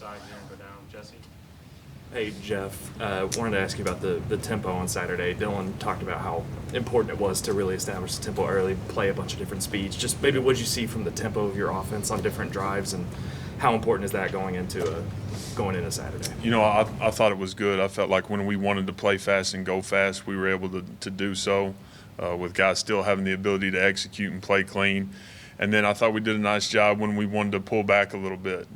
side here and go down. Jesse? Hey, Jeff. Wanted to ask you about the tempo on Saturday. Dylan talked about how important it was to really establish the tempo early, play a bunch of different speeds. Just maybe what did you see from the tempo of your offense on different drives, and how important is that going into Saturday? I thought it was good. I felt like when we wanted to play fast and go fast, we were able to do so with guys still having the ability to execute and play clean. And then I thought we did a nice job when we wanted to pull back a little bit,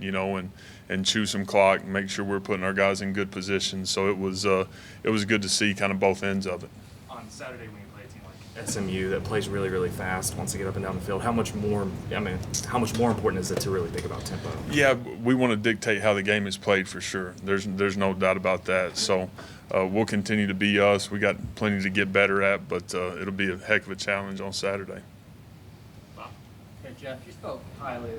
and chew some clock, and make sure we're putting our guys in good positions. So it was good to see kind of both ends of it. On Saturday when you play a team like SMU that plays really, really fast, wants to get up and down the field, how much more important is it to really think about tempo? Yeah, we want to dictate how the game is played for sure. There's no doubt about that. So we'll continue to be us. We got plenty to get better at, but it'll be a heck of a challenge on Saturday. Hey, Jeff, you spoke highly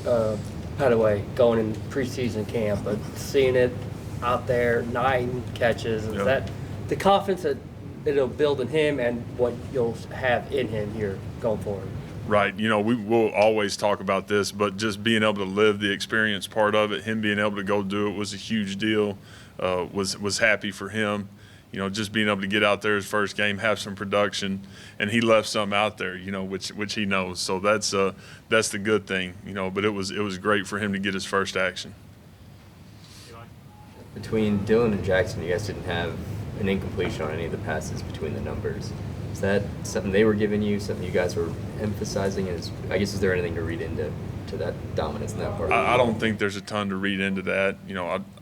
of Petaway going in preseason camp, but seeing it out there, 9 catches, is that the confidence that it'll build in him and what you'll have in him here going forward? Right. We will always talk about this, but just being able to live the experience part of it, him being able to go do it was a huge deal. Was happy for him. Just being able to get out there his first game, have some production, and he left some out there, which he knows. So that's the good thing, But it was great for him to get his first action. Between Dylan and Jackson, you guys didn't have an incompletion on any of the passes between the numbers. Is that something they were giving you, something you guys were emphasizing? Is there anything to read into that dominance in that part? I don't think there's a ton to read into that.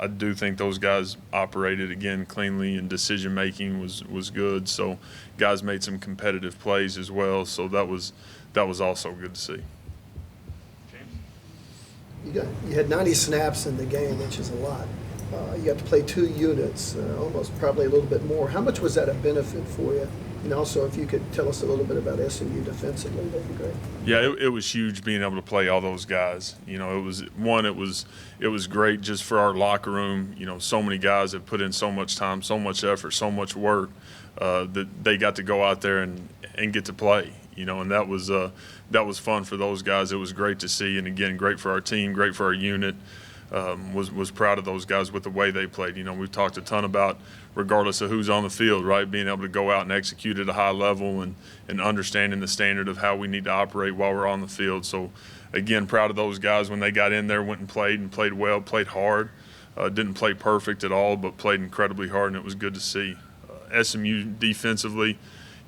I do think those guys operated, again, cleanly, and decision-making was good. So guys made some competitive plays as well. So that was also good to see. James? You had 90 snaps in the game, which is a lot. You got to play 2 units, almost probably a little bit more. How much was that a benefit for you? And also, if you could tell us a little bit about SMU defensively, that'd be great. Yeah, it was huge being able to play all those guys. It was great just for our locker room. So many guys have put in so much time, so much effort, so much work that they got to go out there and get to play. And that was fun for those guys. It was great to see, and again, great for our team, great for our unit. Was proud of those guys with the way they played. We've talked a ton about, regardless of who's on the field, right, being able to go out and execute at a high level and understanding the standard of how we need to operate while we're on the field. So, again, proud of those guys when they got in there, went and played well, played hard. Didn't play perfect at all, but played incredibly hard, and it was good to see. SMU defensively,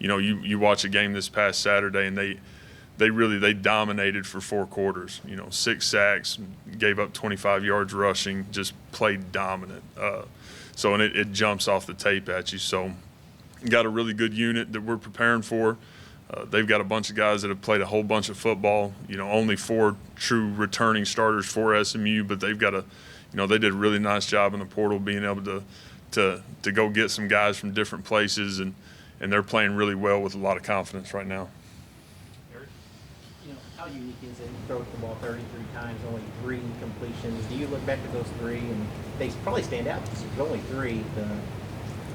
you watch a game this past Saturday, and they dominated for 4 quarters. 6 sacks, gave up 25 yards rushing, just played dominant. And it jumps off the tape at you. So got a really good unit that we're preparing for. They've got a bunch of guys that have played a whole bunch of football. Only 4 true returning starters for SMU, but they've got they did a really nice job in the portal being able to go get some guys from different places, and they're playing really well with a lot of confidence right now. How unique is it? You throw the ball 33 times, only 3 completions. Do you look back at those 3, and they probably stand out because there's only 3.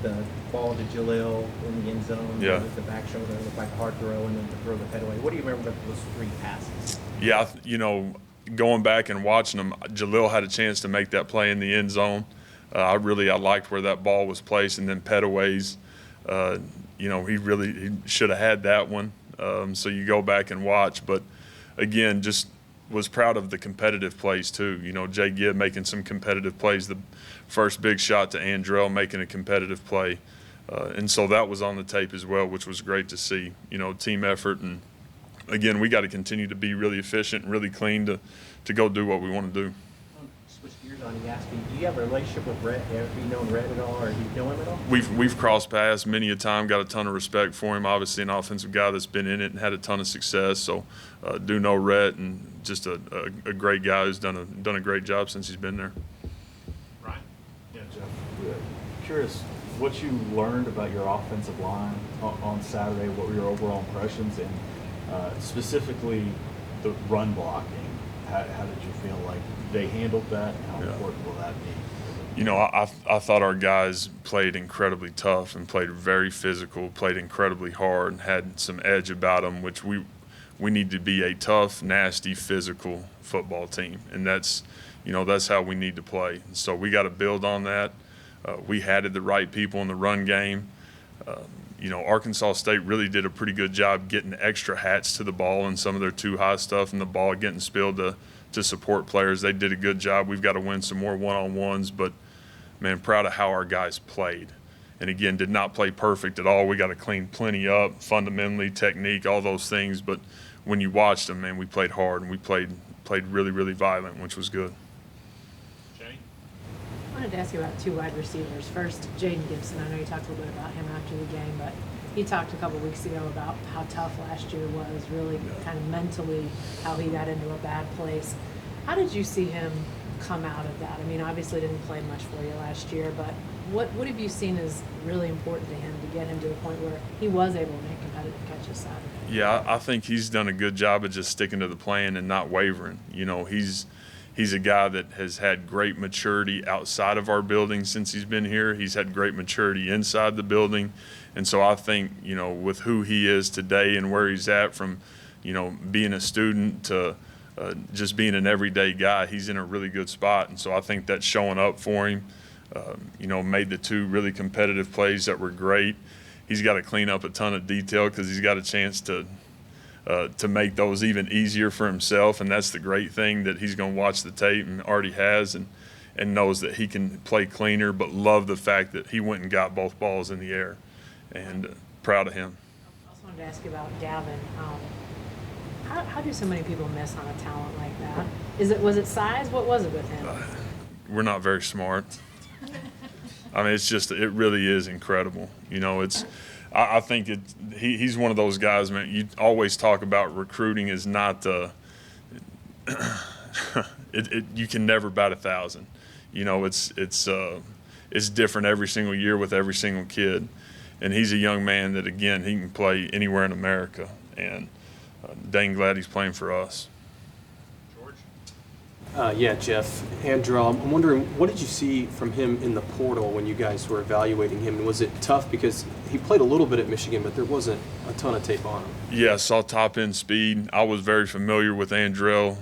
The ball to Jalil in the end zone, with the back shoulder, looked like a hard throw, and then the throw to Petaway. What do you remember about those 3 passes? Yeah, going back and watching them, Jalil had a chance to make that play in the end zone. I liked where that ball was placed, and then Petaway's, he should have had that one. So you go back and watch, but again, just was proud of the competitive plays too. Jay Gibb making some competitive plays, the first big shot to Andrell making a competitive play. And so that was on the tape as well, which was great to see, team effort. And again, we got to continue to be really efficient and really clean to go do what we want to do. Switch gears on you, asked me, do you have a relationship with Rhett? Have you known Rhett at all, or do you know him at all? We've crossed paths many a time, got a ton of respect for him. Obviously an offensive guy that's been in it and had a ton of success. So do know Rhett, and just a great guy who's done a great job since he's been there. Ryan? Yeah, Jeff. Curious what you learned about your offensive line on Saturday. What were your overall impressions, and specifically the run blocking? How did you feel like they handled that, and how important will that be? I thought our guys played incredibly tough and played very physical, played incredibly hard, and had some edge about them, which we need to be a tough, nasty, physical football team. And that's, that's how we need to play. So we got to build on that. We had the right people in the run game. Arkansas State really did a pretty good job getting extra hats to the ball and some of their too high stuff and the ball getting spilled to support players. They did a good job. We've got to win some more one-on-ones, but, man, proud of how our guys played. And, again, did not play perfect at all. We got to clean plenty up, fundamentally, technique, all those things. But when you watched them, man, we played hard and we played really, really violent, which was good. Jenny? I wanted to ask you about two wide receivers. First, Jaden Gibson. I know you talked a little bit about him after the game, but he talked a couple weeks ago about how tough last year was, really kind of mentally, how he got into a bad place. How did you see him come out of that? I mean, obviously didn't play much for you last year, but what have you seen as really important to him to get him to the point where he was able to make competitive catches Saturday? Yeah, I think he's done a good job of just sticking to the plan and not wavering. He's a guy that has had great maturity outside of our building since he's been here. He's had great maturity inside the building. And so I think, with who he is today and where he's at from, being a student to just being an everyday guy, he's in a really good spot. And so I think that's showing up for him. Made the two really competitive plays that were great. He's got to clean up a ton of detail because he's got a chance to make those even easier for himself. And that's the great thing, that he's going to watch the tape and already has and knows that he can play cleaner, but love the fact that he went and got both balls in the air. And proud of him. I also wanted to ask you about Gavin. How do so many people miss on a talent like that? Was it size? What was it with him? We're not very smart. I mean, it really is incredible. I think he's one of those guys, man. You always talk about recruiting is not you can never bat 1,000. It's different every single year with every single kid. And he's a young man that, again, he can play anywhere in America. And dang glad he's playing for us. George? Yeah, Jeff. Andrew, I'm wondering, what did you see from him in the portal when you guys were evaluating him? And was it tough because he played a little bit at Michigan, but there wasn't a ton of tape on him? Yeah, saw top end speed. I was very familiar with Andrell.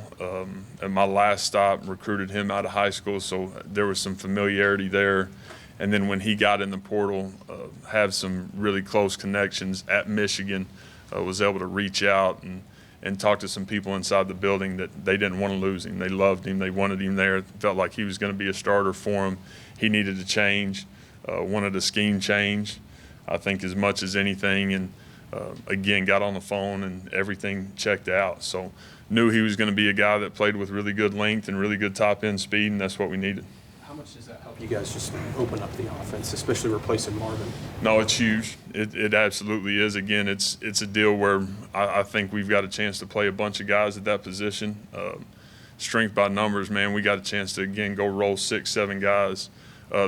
At my last stop, recruited him out of high school, so there was some familiarity there. And then when he got in the portal, have some really close connections at Michigan, was able to reach out and talk to some people inside the building that they didn't want to lose him. They loved him. They wanted him there. Felt like he was going to be a starter for them. He needed to change, wanted a scheme change, I think, as much as anything. And, again, got on the phone and everything checked out. So knew he was going to be a guy that played with really good length and really good top-end speed, and that's what we needed. How much does that help you guys just open up the offense, especially replacing Marvin? No, it's huge. It absolutely is. Again, it's a deal where I think we've got a chance to play a bunch of guys at that position. Strength by numbers, man. We got a chance to, again, go roll 6-7 guys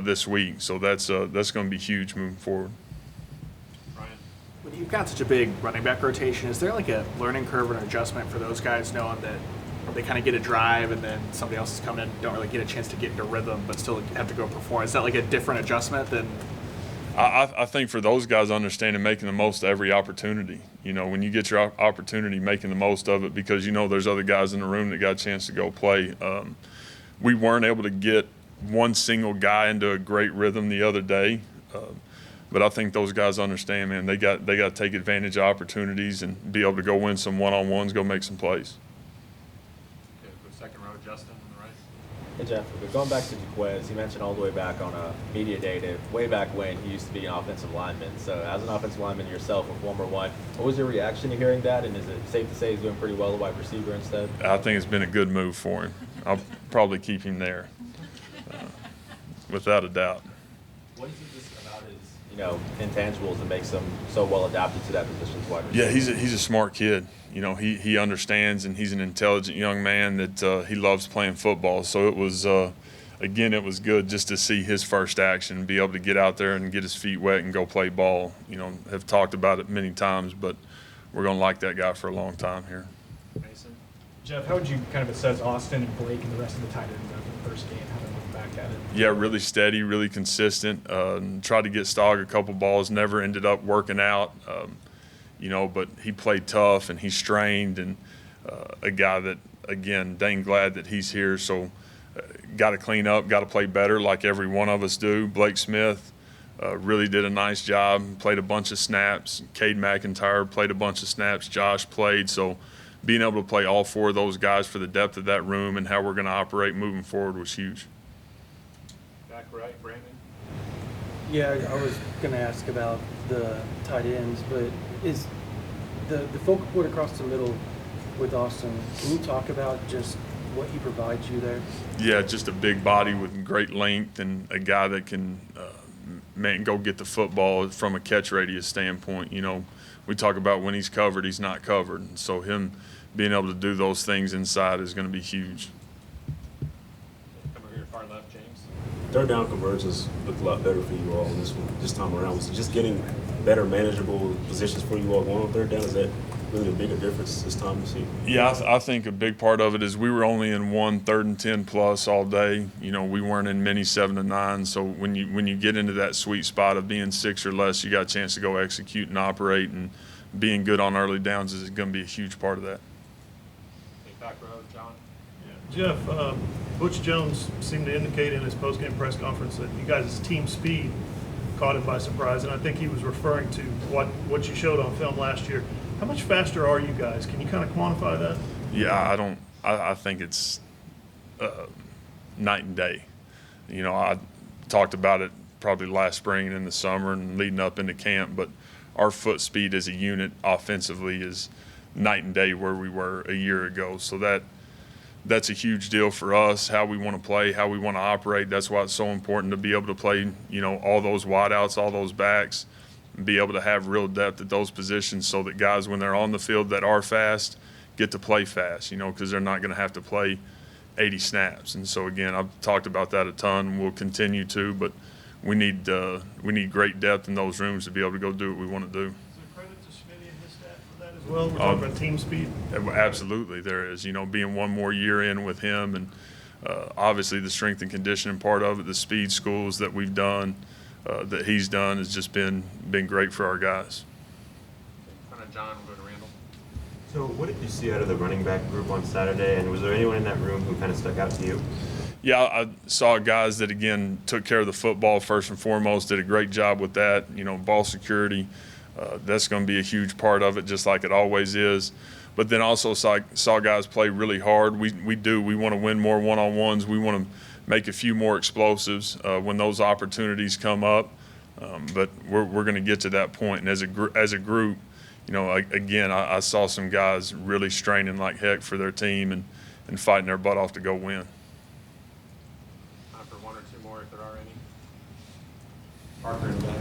this week. So that's going to be huge moving forward. Ryan? When you've got such a big running back rotation, is there like a learning curve or an adjustment for those guys, knowing that they kind of get a drive and then somebody else is coming in, don't really get a chance to get into rhythm, but still have to go perform? Is that like a different adjustment than? I think for those guys, understanding making the most of every opportunity. When you get your opportunity, making the most of it, because there's other guys in the room that got a chance to go play. We weren't able to get one single guy into a great rhythm the other day, but I think those guys understand, man. They got to take advantage of opportunities and be able to go win some one-on-ones, go make some plays. Second row, Justin on the right. Hey Jeff, but going back to Jaquez, you mentioned all the way back on a media day to way back when he used to be an offensive lineman. So as an offensive lineman yourself, a former one, what was your reaction to hearing that? And is it safe to say he's doing pretty well at wide receiver instead? I think it's been a good move for him. I'll probably keep him there, without a doubt. What is it just about his, intangibles that makes him so well adapted to that position as wide receiver? Yeah, he's a smart kid. He understands, and he's an intelligent young man that he loves playing football. So it was, again, it was good just to see his first action, be able to get out there and get his feet wet and go play ball. Have talked about it many times, but we're going to like that guy for a long time here. Mason? Jeff, how would you kind of assess Austin and Blake and the rest of the tight ends after the first game, having looked back at it? Yeah, really steady, really consistent. Tried to get Stogg a couple balls, never ended up working out. But he played tough and he strained, and a guy that, again, dang glad that he's here. So got to clean up, got to play better like every one of us do. Blake Smith really did a nice job, played a bunch of snaps. Cade McIntyre played a bunch of snaps. Josh played. So being able to play all 4 of those guys for the depth of that room and how we're going to operate moving forward was huge. Back right, Brandon. Yeah, I was going to ask about the tight ends, but is the focal point across the middle with Austin, can you talk about just what he provides you there? Yeah, just a big body with great length and a guy that can go get the football from a catch radius standpoint. You know, we talk about when he's covered, he's not covered. And so him being able to do those things inside is going to be huge. Come over here, far left, James. Third down conversions looked a lot better for you all this time around. Was it just getting better manageable positions for you all going on third down? Is that really a bigger difference this time this season? Yeah, I think a big part of it is we were only in 1 3rd and 10 plus all day. You know, we weren't in many 7 and 9. So when you get into that sweet spot of being 6 or less, you got a chance to go execute and operate, and being good on early downs is going to be a huge part of that. Back row, John. Jeff, Butch Jones seemed to indicate in his post-game press conference that you guys' team speed caught him by surprise, and I think he was referring to what you showed on film last year. How much faster are you guys? Can you kind of quantify that? Yeah, I think it's night and day. You know, I talked about it probably last spring and in the summer and leading up into camp, but our foot speed as a unit offensively is night and day where we were a year ago. So that's a huge deal for us, how we want to play, how we want to operate. That's why it's so important to be able to play, you know, all those wideouts, all those backs, and be able to have real depth at those positions so that guys, when they're on the field that are fast, get to play fast, you know, because they're not going to have to play 80 snaps. And so, again, I've talked about that a ton. We'll continue to, but we need great depth in those rooms to be able to go do what we want to do. Is there credit to Smitty and his staff for that as well? We're talking about team speed. Absolutely, there is. You know, being one more year in with him, and obviously the strength and conditioning part of it, the speed schools that we've done, that he's done, has just been great for our guys. In front of John, we'll go to Randall. So what did you see out of the running back group on Saturday, and was there anyone in that room who kind of stuck out to you? Yeah, I saw guys that, again, took care of the football first and foremost, did a great job with that. You know, ball security, that's going to be a huge part of it, just like it always is. But then also saw guys play really hard. We want to win more one-on-ones. We want to make a few more explosives when those opportunities come up. But we're going to get to that point. And as a group, you know, again, I saw some guys really straining like heck for their team and fighting their butt off to go win. Time for 1 or 2 more if there are any. Parker in the back.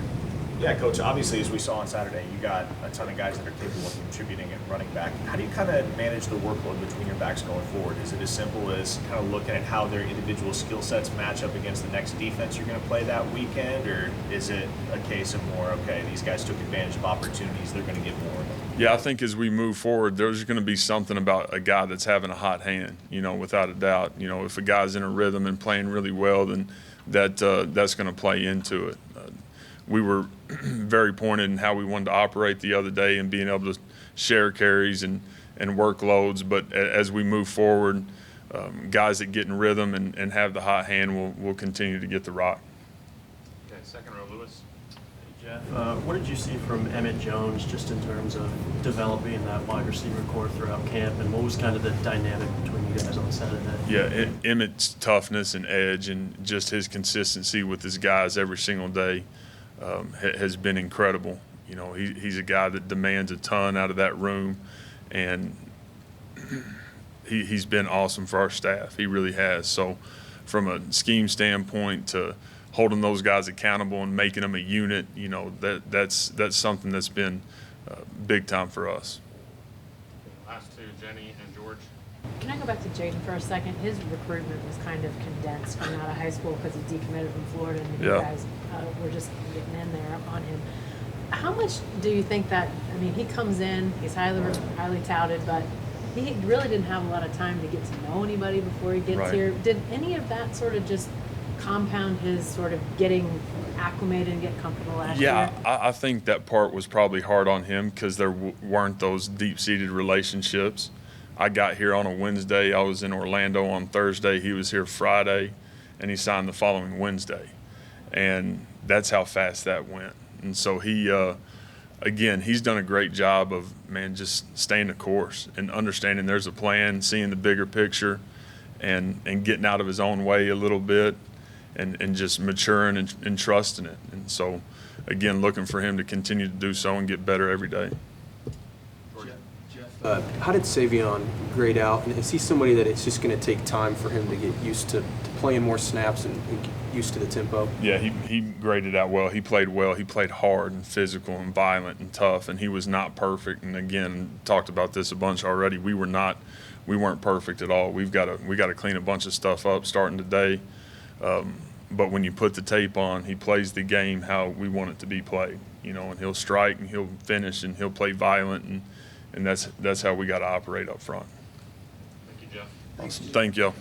Yeah, Coach, obviously, as we saw on Saturday, you got a ton of guys that are capable of contributing at running back. How do you kind of manage the workload between your backs going forward? Is it as simple as kind of looking at how their individual skill sets match up against the next defense you're going to play that weekend? Or is it a case of more, okay, these guys took advantage of opportunities, they're going to get more of them? Yeah, I think as we move forward, there's going to be something about a guy that's having a hot hand, you know, without a doubt. You know, if a guy's in a rhythm and playing really well, then that's going to play into it. We were very pointed in how we wanted to operate the other day and being able to share carries and workloads. But as we move forward, guys that get in rhythm and have the hot hand will continue to get the rock. Okay, second row, Lewis. Jeff, what did you see from Emmett Jones just in terms of developing that wide receiver core throughout camp, and what was kind of the dynamic between you guys on Saturday? Yeah, Emmett's toughness and edge and just his consistency with his guys every single day has been incredible. You know, he's a guy that demands a ton out of that room, and he's been awesome for our staff. He really has. So from a scheme standpoint to holding those guys accountable and making them a unit, you know, that's something that's been big time for us. Last two, Jenny and George. Can I go back to Jaden for a second? His recruitment was kind of condensed coming out of high school because he decommitted from Florida, and you guys were just getting in there on him. How much do you think that, I mean, he comes in, he's highly touted, but he really didn't have a lot of time to get to know anybody before he gets here. Did any of that sort of just compound his sort of getting acclimated and get comfortable last year? Yeah, I think that part was probably hard on him because there weren't those deep-seated relationships. I got here on a Wednesday. I was in Orlando on Thursday. He was here Friday, and he signed the following Wednesday. And that's how fast that went. And so he, again, he's done a great job of, man, just staying the course and understanding there's a plan, seeing the bigger picture, and getting out of his own way a little bit, and just maturing and trusting it. And so, again, looking for him to continue to do so and get better every day. How did Savion grade out? And is he somebody that it's just going to take time for him to get used to playing more snaps and get used to the tempo? Yeah, he graded out well. He played well. He played hard and physical and violent and tough, and he was not perfect. And again, talked about this a bunch already. We weren't perfect at all. We got to clean a bunch of stuff up starting today. But when you put the tape on, he plays the game how we want it to be played. You know, and he'll strike and he'll finish and he'll play violent, and that's how we got to operate up front. Thank you, Jeff. Awesome. Thank y'all.